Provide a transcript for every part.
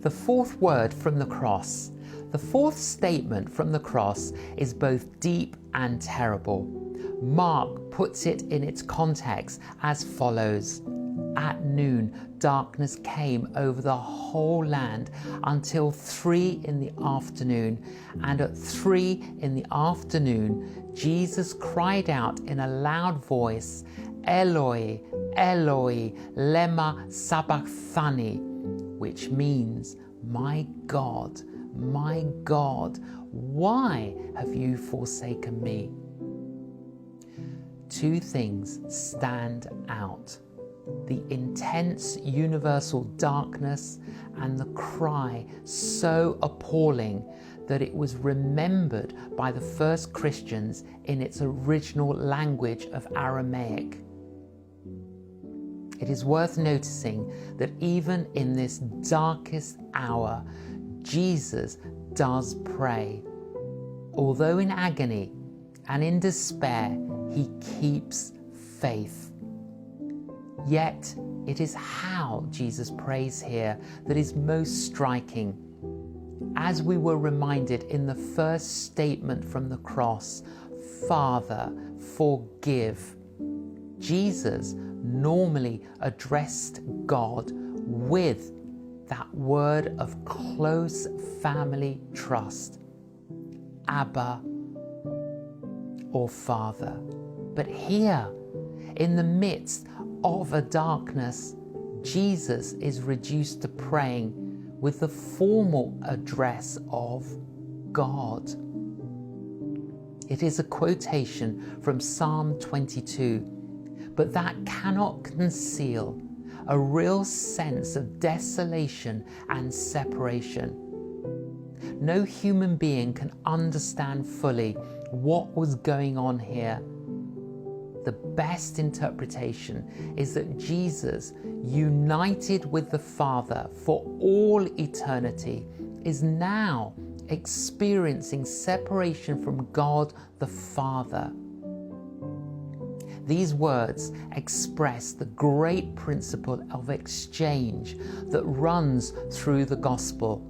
The fourth word from the cross. The fourth statement from the cross is both deep and terrible. Mark puts it in its context as follows: At noon, darkness came over the whole land until 3 in the afternoon. And at 3 in the afternoon, Jesus cried out in a loud voice, Eloi, Eloi, lema sabachthani, which means, my God, why have you forsaken me? Two things stand out: the intense universal darkness and the cry so appalling that it was remembered by the first Christians in its original language of Aramaic. It is worth noticing that even in this darkest hour, Jesus does pray. Although in agony and in despair, he keeps faith. Yet it is how Jesus prays here that is most striking. As we were reminded in the first statement from the cross, Father, forgive, Jesus normally addressed God with that word of close family trust, Abba, or Father. But here, in the midst of a darkness, Jesus is reduced to praying with the formal address of God. It is a quotation from Psalm 22, but that cannot conceal a real sense of desolation and separation. No human being can understand fully what was going on here. The best interpretation is that Jesus, united with the Father for all eternity, is now experiencing separation from God the Father. These words express the great principle of exchange that runs through the gospel.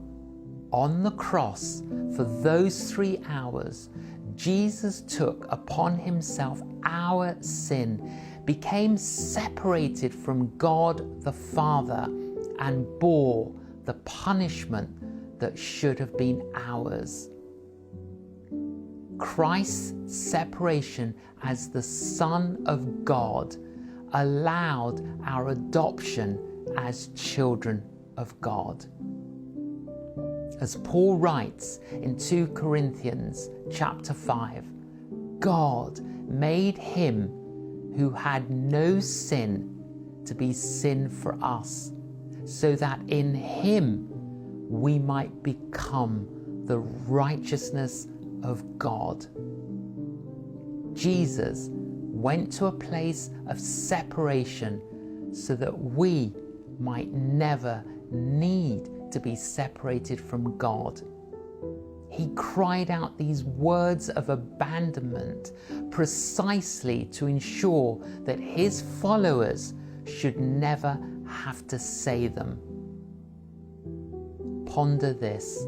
On the cross, for those 3 hours, Jesus took upon himself our sin, became separated from God the Father, and bore the punishment that should have been ours. Christ's separation as the Son of God allowed our adoption as children of God. As Paul writes in 2 Corinthians chapter 5, God made him who had no sin to be sin for us, so that in him we might become the righteousness of God. Jesus went to a place of separation so that we might never need to be separated from God. He cried out these words of abandonment precisely to ensure that his followers should never have to say them. Ponder this.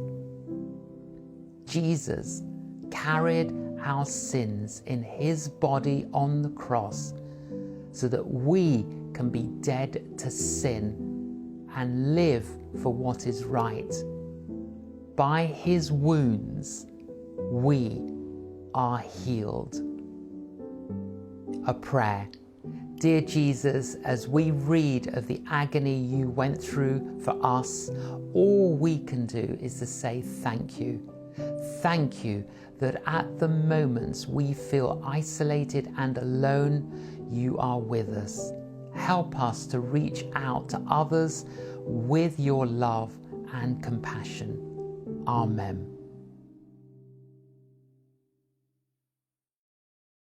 Jesus carried our sins in his body on the cross so that we can be dead to sin and live for what is right. By his wounds, we are healed. A prayer. Dear Jesus, as we read of the agony you went through for us, all we can do is to say thank you. Thank you that at the moments we feel isolated and alone, you are with us. Help us to reach out to others with your love and compassion. Amen.